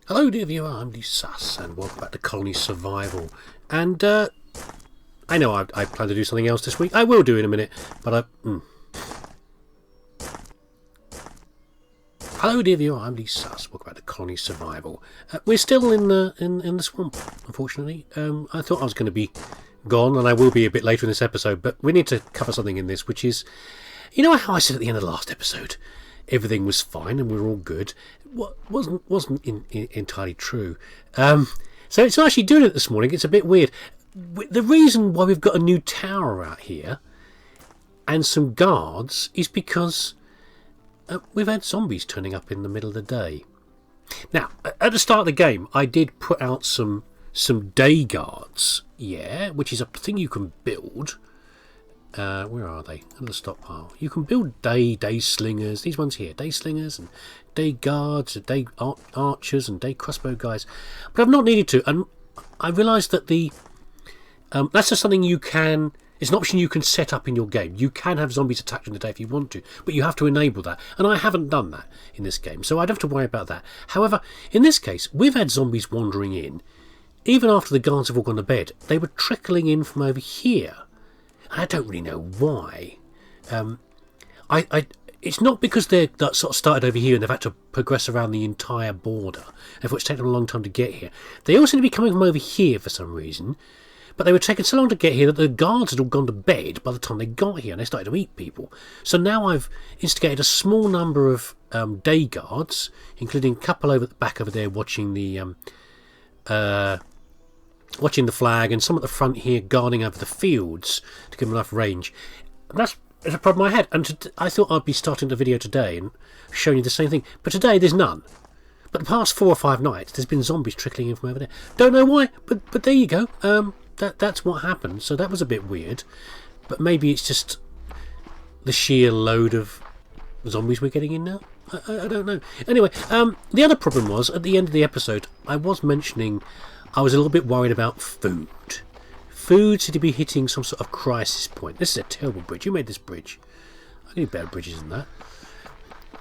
Hello dear viewer, I'm leesusss and welcome back to Colony Survival. And I know I plan to do something else this week. I will do in a minute, but Hello dear viewer, I'm leesusss. Welcome back to Colony Survival. We're still in the swamp, unfortunately. I thought I was going to be gone, and I will be a bit later in this episode, but we need to cover something in this, which is, you know how I said at the end of the last episode, everything was fine and we were all good. Wasn't entirely true. So it's actually doing it this morning. It's a bit weird. The reason why we've got a new tower out here and some guards is because we've had zombies turning up in the middle of the day. Now, at the start of the game, I did put out some day guards, yeah, which is a thing you can build. Where are they? Under the stockpile. You can build day slingers. These ones here, day slingers and day guards, and day archers and day crossbow guys. But I've not needed to, and I realised that that's just something you can. It's an option you can set up in your game. You can have zombies attack during the day if you want to, but you have to enable that. And I haven't done that in this game, so I don't have to worry about that. However, in this case, we've had zombies wandering in. Even after the guards have all gone to bed, they were trickling in from over here. I don't really know why. It's not because they're sort of started over here and they've had to progress around the entire border. Therefore, it's taken them a long time to get here. They all seem to be coming from over here for some reason. But they were taking so long to get here that the guards had all gone to bed by the time they got here and they started to eat people. So now I've instigated a small number of day guards, including a couple over at the back over there watching the flag, and some at the front here guarding over the fields to give them enough range. And that's a problem I had, and I thought I'd be starting the video today and showing you the same thing, but today there's none. But the past 4 or 5 nights there's been zombies trickling in from over there. Don't know why, but there you go. That's what happened. So that was a bit weird, but maybe it's just the sheer load of zombies we're getting in now. I don't know. Anyway, the other problem was at the end of the episode I was mentioning I was a little bit worried about food. Food seemed to be hitting some sort of crisis point. This is a terrible bridge. Who made this bridge? I need better bridges than that.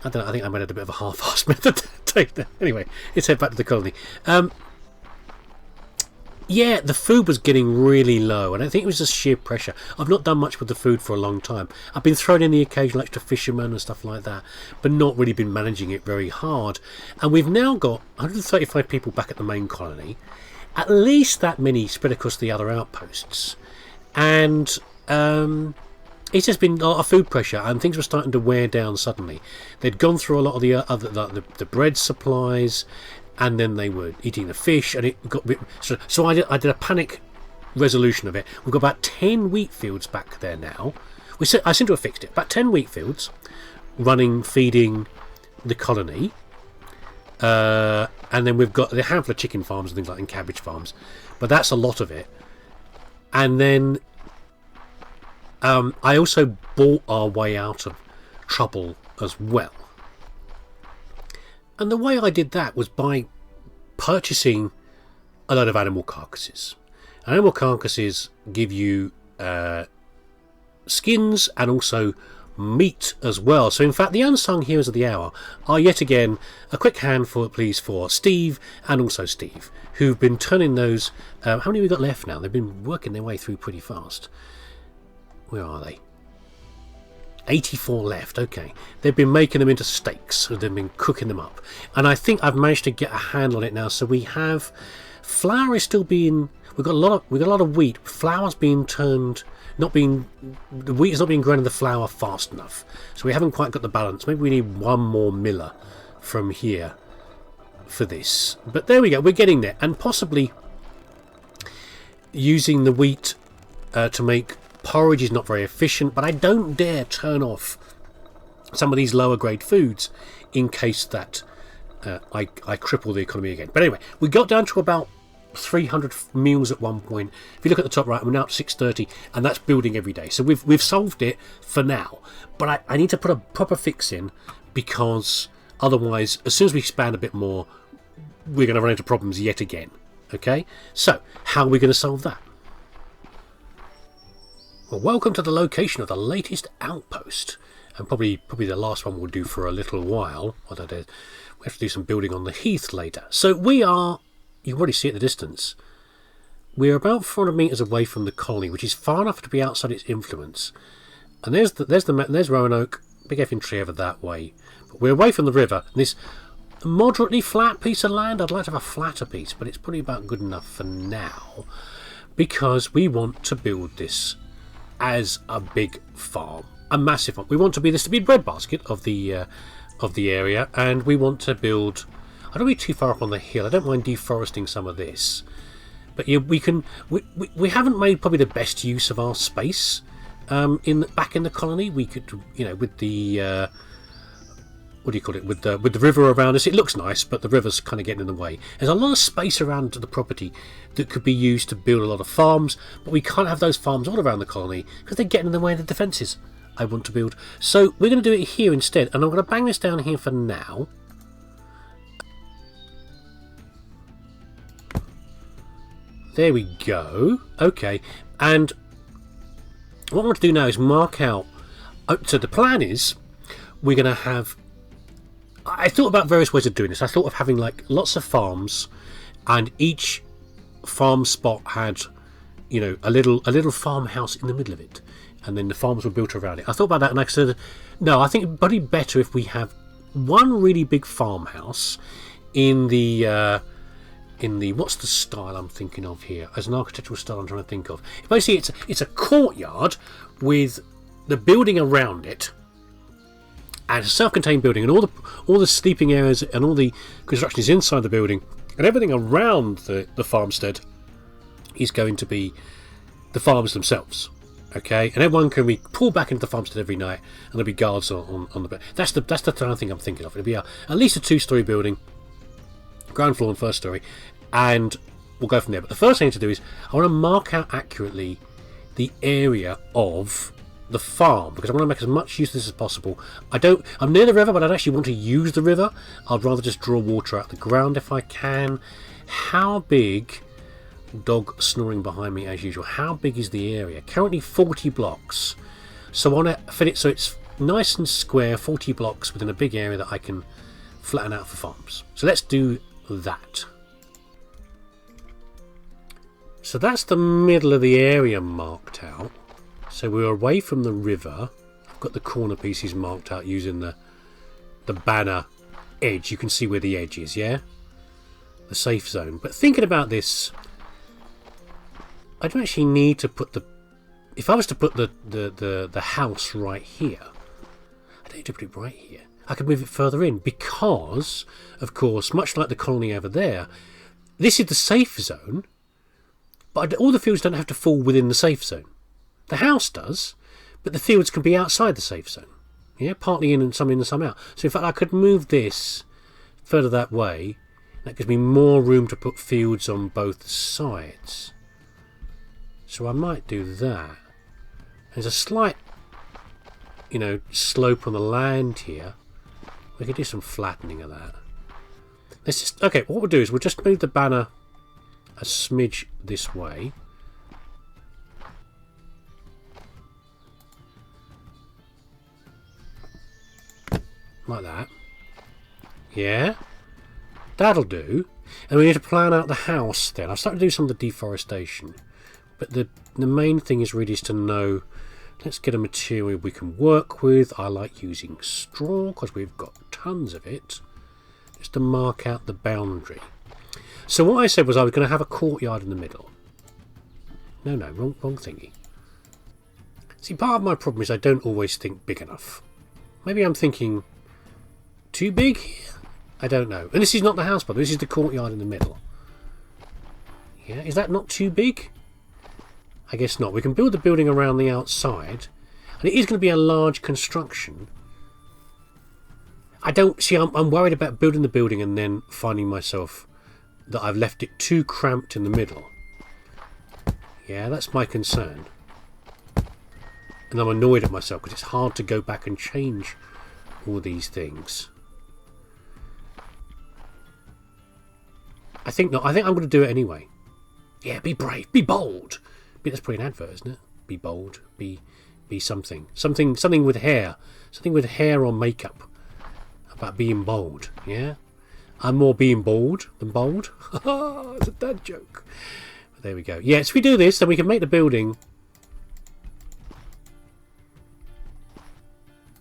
I don't know. I think I made it a bit of a half-assed method to take that. Anyway, let's head back to the colony. Yeah, the food was getting really low, and I think it was just sheer pressure. I've not done much with the food for a long time. I've been throwing in the occasional extra fisherman and stuff like that, but not really been managing it very hard. And we've now got 135 people back at the main colony, at least that many spread across the other outposts. And it's just been a lot of food pressure, and things were starting to wear down suddenly. They'd gone through a lot of the other the bread supplies, and then they were eating the fish, and it got a bit. So I did a panic resolution of it. We've got about 10 wheat fields back there now. I seem to have fixed it. About 10 wheat fields running, feeding the colony. And then we've got a handful of chicken farms and things like that, and cabbage farms, but that's a lot of it. And then I also bought our way out of trouble as well. And the way I did that was by purchasing a load of animal carcasses. Animal carcasses give you skins and also meat as well. So in fact the unsung heroes of the hour are yet again a quick hand please for Steve and also Steve, who've been turning those how many have we got left now? They've been working their way through pretty fast. Where are they? 84 left. Okay, they've been making them into steaks, so they've been cooking them up, and I think I've managed to get a handle on it now. So we have flour is still being, we've got a lot of wheat. Flour's being turned, the wheat is not being ground in the flour fast enough, so we haven't quite got the balance. Maybe we need one more miller from here for this, but there we go, we're getting there. And possibly using the wheat to make porridge is not very efficient, but I don't dare turn off some of these lower grade foods in case that I cripple the economy again. But anyway, we got down to about 300 meals at one point. If you look at the top right, we're now at 630, and that's building every day. So we've solved it for now, but I need to put a proper fix in, because otherwise, as soon as we expand a bit more, we're going to run into problems yet again. Okay, so how are we going to solve that? Well, welcome to the location of the latest outpost. and probably the last one we'll do for a little while. Although we have to do some building on the heath later. So we are, you can already see at the distance, we're about 400 metres away from the colony, which is far enough to be outside its influence. And there's Roanoke, big effing tree over that way. But we're away from the river, and this moderately flat piece of land, I'd like to have a flatter piece, but it's probably about good enough for now, because we want to build this as a big farm, a massive farm. We want to be this to be breadbasket of the area, and we want to build. I don't want to be too far up on the hill. I don't mind deforesting some of this, but yeah, we haven't made probably the best use of our space back in the colony. We could, with the what do you call it, with the river around us, it looks nice, but the river's kind of getting in the way. There's a lot of space around the property that could be used to build a lot of farms, but we can't have those farms all around the colony because they're getting in the way of the defences I want to build. So we're going to do it here instead, and I'm going to bang this down here for now. There we go. Okay, and what I want to do now is mark out. So the plan is we're going to have. I thought about various ways of doing this. I thought of having like lots of farms, and each farm spot had, a little farmhouse in the middle of it, and then the farms were built around it. I thought about that, and I said, no, I think it'd probably be better if we have one really big farmhouse in the what's the style I'm thinking of here? As an architectural style, I'm trying to think of. Basically, it's a courtyard with the building around it. And a self-contained building, and all the sleeping areas and all the construction is inside the building, and everything around the farmstead is going to be the farms themselves. Okay, and everyone can be pulled back into the farmstead every night, and there'll be guards on the bed. That's the kind of thing I'm thinking of. It'll be at least a 2-story building, ground floor and first story, and we'll go from there. But the first thing to do is I want to mark out accurately the area of the farm, because I want to make as much use of this as possible. I'm near the river, but I don't actually want to use the river. I'd rather just draw water out the ground if I can. How big, dog snoring behind me as usual, how big is the area? Currently 40 blocks. So I want to fit it so it's nice and square, 40 blocks within a big area that I can flatten out for farms. So let's do that. So that's the middle of the area marked out. So we're away from the river. I've got the corner pieces marked out using the banner edge. You can see where the edge is, yeah? The safe zone. But thinking about this, I don't actually need to put the... If I was to put the house right here, I don't need to put it right here. I could move it further in because, of course, much like the colony over there, this is the safe zone, but all the fields don't have to fall within the safe zone. The house does, but the fields can be outside the safe zone. Yeah, partly in and some out. So in fact, I could move this further that way. That gives me more room to put fields on both sides. So I might do that. There's a slight, slope on the land here. We could do some flattening of that. Let's just, okay, what we'll do is we'll just move the banner a smidge this way. Like that. Yeah. That'll do. And we need to plan out the house then. I've started to do some of the deforestation. But the main thing is really to know, let's get a material we can work with. I like using straw because we've got tons of it. Just to mark out the boundary. So what I said was I was going to have a courtyard in the middle. No, wrong thingy. See, part of my problem is I don't always think big enough. Maybe I'm thinking too big? I don't know. And this is not the house, but this is the courtyard in the middle. Yeah, is that not too big? I guess not. We can build the building around the outside, and it is going to be a large construction. I'm worried about building the building and then finding myself that I've left it too cramped in the middle. Yeah, that's my concern. And I'm annoyed at myself because it's hard to go back and change all these things. I think not. I think I'm going to do it anyway. Yeah, be brave, be bold. That's probably an advert, isn't it? Be bold, be be something with hair, something with hair or makeup, about being bold. Yeah, I'm more being bald than bold. It's a dad joke. But there we go. Yeah, so if we do this, then we can make the building.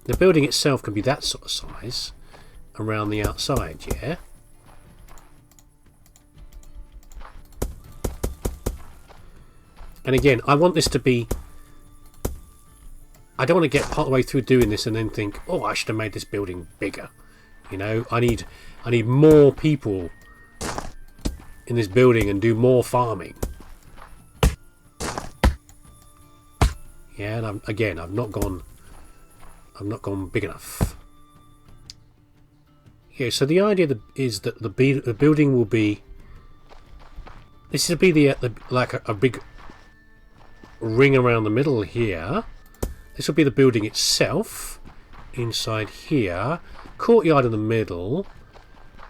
The building itself can be that sort of size around the outside. Yeah. And again, I want this to be... I don't want to get part of the way through doing this and then think, oh, I should have made this building bigger. You know, I need more people in this building and do more farming. Yeah, and I've not gone big enough. Yeah, so the idea is that the building will be... This will be like a big ring around the middle here. This will be the building itself. Inside here, courtyard in the middle,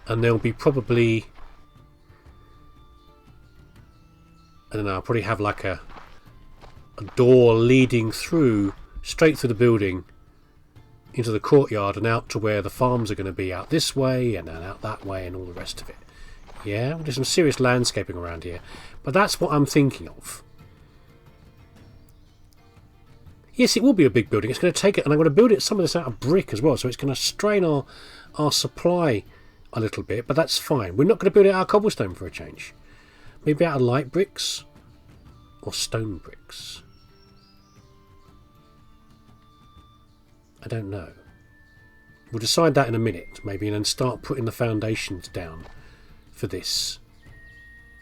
and there'll be probably, I don't know, I'll probably have like a door leading straight through the building into the courtyard and out to where the farms are going to be, out this way and then out that way and all the rest of it. Yeah, we'll do some serious landscaping around here, but that's what I'm thinking of. Yes, it will be a big building. It's going to take it, and I'm going to build some of this out of brick as well, so it's going to strain our supply a little bit, but that's fine. We're not going to build it out of cobblestone for a change. Maybe out of light bricks or stone bricks. I don't know. We'll decide that in a minute, maybe, and then start putting the foundations down for this.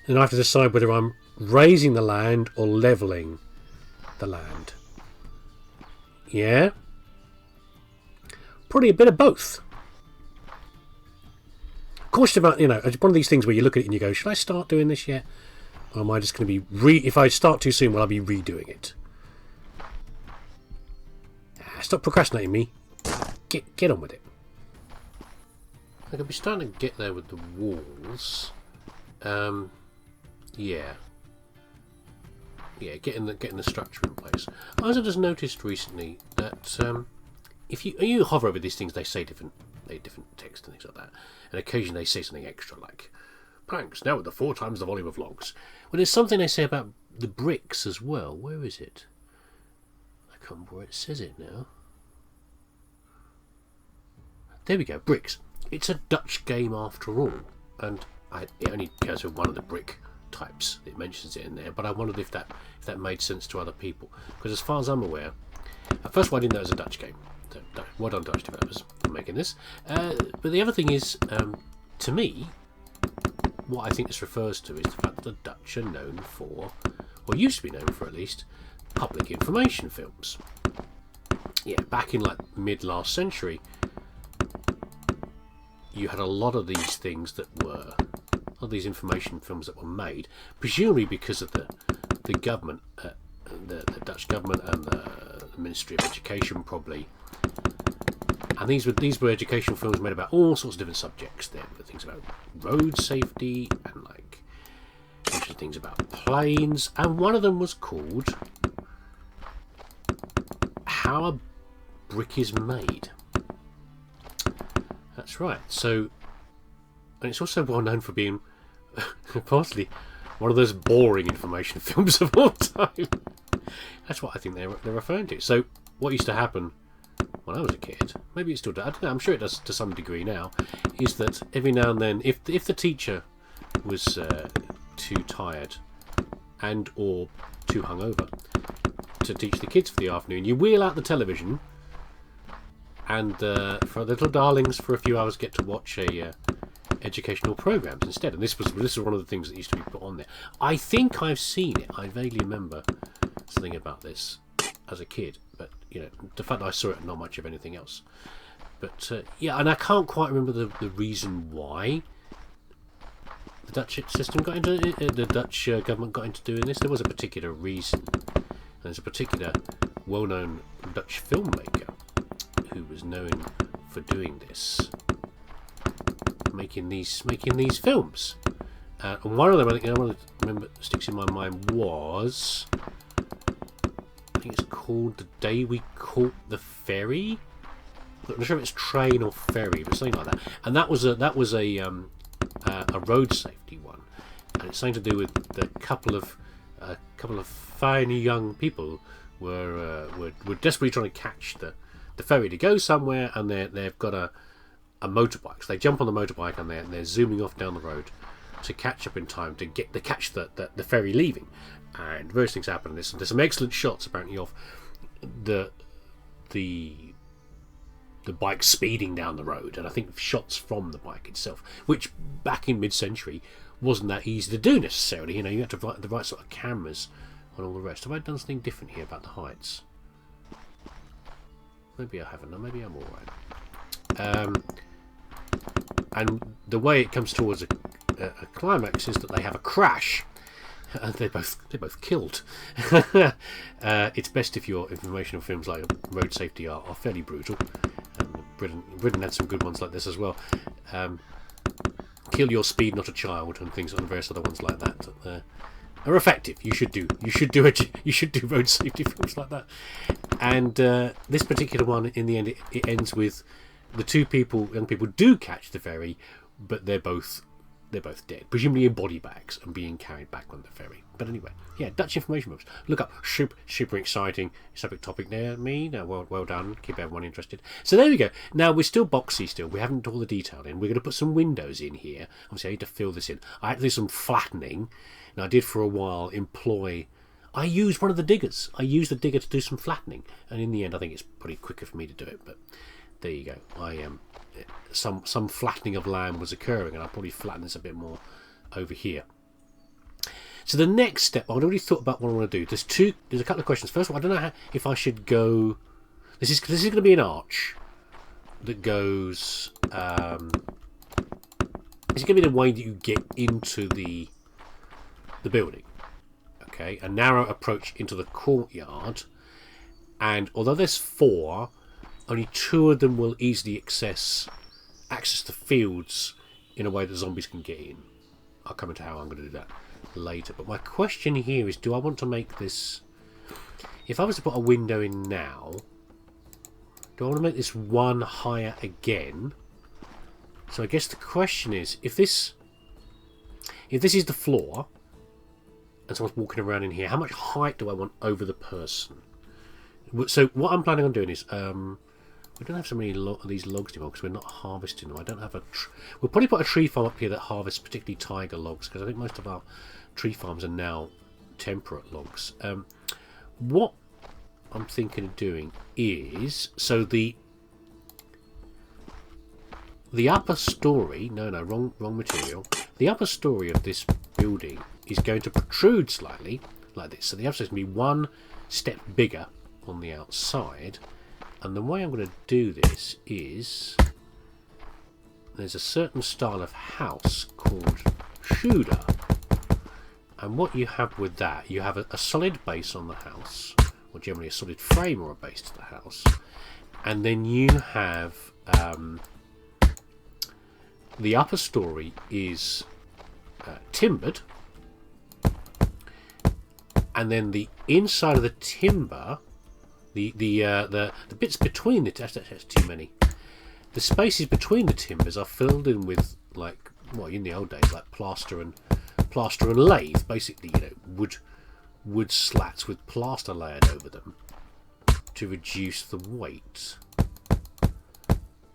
And I have to decide whether I'm raising the land or levelling the land. Yeah, probably a bit of both. Of course, about, you know, it's one of these things where you look at it and you go, should I start doing this yet? Or am I just going to be if I start too soon, will I be redoing it? Stop procrastinating, me. Get on with it. I could be starting to get there with the walls. Yeah. Yeah, getting the structure in place. I also just noticed recently that if you hover over these things, they say different text and things like that, and occasionally they say something extra like planks now with the 4 times the volume of logs. Well, there's something they say about the bricks as well. Where is it? I can't remember where it says it now. There we go, bricks. It's a Dutch game after all, and it only goes with one of the brick types. It mentions it in there, but I wondered if that made sense to other people, because as far as I'm aware, first of all, I didn't know it was a Dutch game. So, well done, Dutch developers, for making this. But the other thing is, to me, what I think this refers to is the fact that the Dutch are known for, or used to be known for at least, public information films. Yeah, back in like mid last century, you had a lot of these things that were, all these information films that were made, presumably because of the government, the Dutch government and the Ministry of Education probably. And these were educational films made about all sorts of different subjects. There were things about road safety and like interesting things about planes, and one of them was called How a Brick is Made. That's right. So, and it's also well known for being partly one of those boring information films of all time. That's what I think they're referring to. So, what used to happen when I was a kid, maybe it still does, I don't know, I'm sure it does to some degree now, is that every now and then, if the teacher was too tired and or too hungover to teach the kids for the afternoon, you wheel out the television, and for the little darlings for a few hours get to watch educational programs instead. And this was one of the things that used to be put on there. I think I've seen it. I vaguely remember something about this as a kid, but you know, the fact that I saw it, not much of anything else. But yeah, and I can't quite remember the reason why the Dutch system got into the Dutch government got into doing this. There was a particular reason, and there's a particular well-known Dutch filmmaker who was known for doing this, making these films. And one of them, I think, I remember sticks in my mind was, think it's called The Day We Caught the Ferry. I'm not sure if it's train or ferry, but something like that. And that was a road safety one, and it's something to do with a couple of fine young people were desperately trying to catch the ferry to go somewhere, and they've got a motorbike. So they jump on the motorbike and they're zooming off down the road to catch up in time to catch the ferry leaving. And various things happen. There's some excellent shots apparently of the bike speeding down the road, and I think shots from the bike itself, which back in mid-century wasn't that easy to do necessarily. You know, you had to have the right sort of cameras and all the rest. Have I done something different here about the heights? Maybe I haven't. Or maybe I'm all right. And the way it comes towards a climax is that they have a crash. And they're both killed. It's best if your informational films like road safety are fairly brutal. Britain had some good ones like this as well. Kill your speed, not a child, and things and various other ones like that are effective. You should do road safety films like that. And this particular one, in the end, it ends with the young people do catch the ferry, but they're both dead, presumably in body bags and being carried back on the ferry. But anyway, yeah, Dutch information books. Look up, super exciting subject topic there. Well done. Keep everyone interested. So there we go. Now we're still boxy. Still, we haven't got all the detail in. We're going to put some windows in here. Obviously, I need to fill this in. I had to do some flattening, and I did for a while I used one of the diggers. I used the digger to do some flattening, and in the end, I think it's probably quicker for me to do it. But there you go. I am. Some flattening of land was occurring, and I'll probably flatten this a bit more over here. So the next step, I'd already thought about what I want to do. There's a couple of questions. First of all, I don't know if I should go. This is going to be an arch that goes. It's going to be the way that you get into the building. Okay, a narrow approach into the courtyard, and although there's 4. Only 2 of them will easily access the fields in a way that zombies can get in. I'll come into how I'm going to do that later. But my question here is, do I want to make this... If I was to put a window in now, do I want to make this one higher again? So I guess the question is, if this is the floor, and someone's walking around in here, how much height do I want over the person? So what I'm planning on doing is... we don't have so many of these logs anymore because we're not harvesting them. I don't have a... We'll probably put a tree farm up here that harvests particularly tiger logs, because I think most of our tree farms are now temperate logs. What I'm thinking of doing is... So the upper story... No, wrong material. The upper story of this building is going to protrude slightly, like this. So the upper story is going to be one step bigger on the outside. And the way I'm going to do this is, there's a certain style of house called Tudor, and what you have with that, you have a solid base on the house, or generally a solid frame or a base to the house, and then you have the upper story is timbered, and then the inside of the timber, the bits between that's too many. The spaces between the timbers are filled in with, like, well, in the old days, like plaster and lathe, basically, you know, wood slats with plaster layered over them to reduce the weight.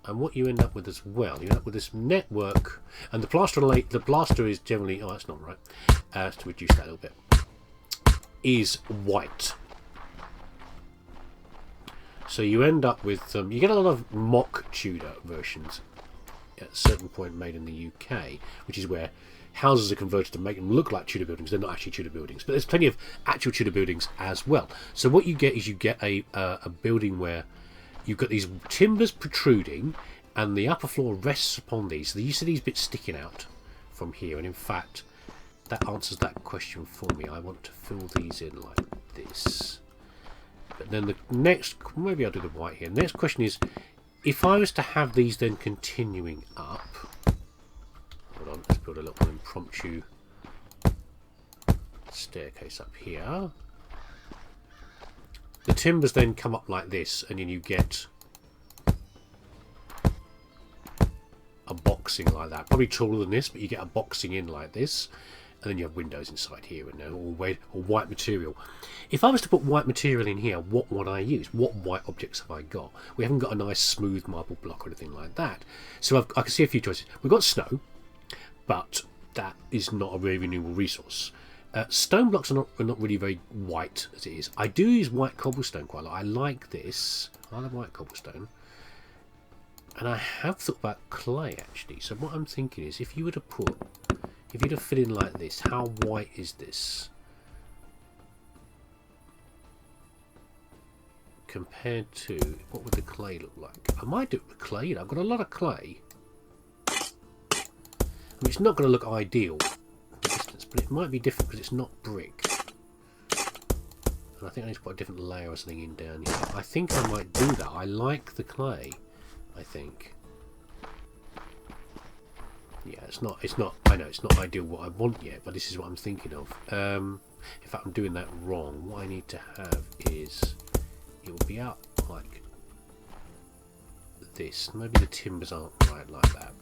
And what you end up with as well, you end up with this network, and the plaster is generally, oh, that's not right, to reduce that a little bit, is white. So you end up with, you get a lot of mock Tudor versions at a certain point made in the UK, which is where houses are converted to make them look like Tudor buildings. They're not actually Tudor buildings, but there's plenty of actual Tudor buildings as well. So what you get is you get a building where you've got these timbers protruding, and the upper floor rests upon these. So you see these bits sticking out from here, and in fact, that answers that question for me. I want to fill these in like this. But then the next, maybe I'll do the white here. The next question is, if I was to have these then continuing up, hold on, let's build a little impromptu staircase up here. the timbers then come up like this, and then you get a boxing like that. Probably taller than this, but you get a boxing in like this. And then you have windows inside here and all white material. If I was to put white material in here, what would I use? What white objects have I got? We haven't got a nice smooth marble block or anything like that. So I can see a few choices. We've got snow, but that is not a very renewable resource. Stone blocks are not really very white as it is. I do use white cobblestone quite a lot. I like this. I like white cobblestone. And I have thought about clay actually. So what I'm thinking is, if you were to fit in like this, how white is this compared to what would the clay look like? I might do it with clay. You know, I've got a lot of clay. I mean, it's not going to look ideal at the distance, but it might be different because it's not brick. And I think I need to put a different layer or something in down here. I think I might do that. I like the clay, I think. Yeah, it's not, I know it's not ideal what I want yet, but this is what I'm thinking of. In fact, I'm doing that wrong. What I need to have is, it will be up like this. Maybe the timbers aren't right like that.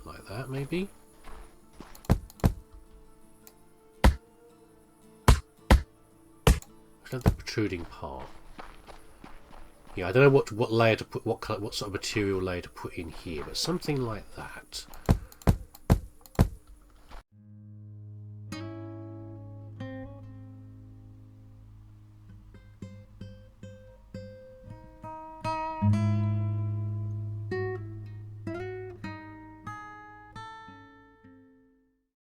Like that, maybe? I should have the protruding part. Yeah, I don't know what layer to put, what sort of material layer to put in here, but something like that.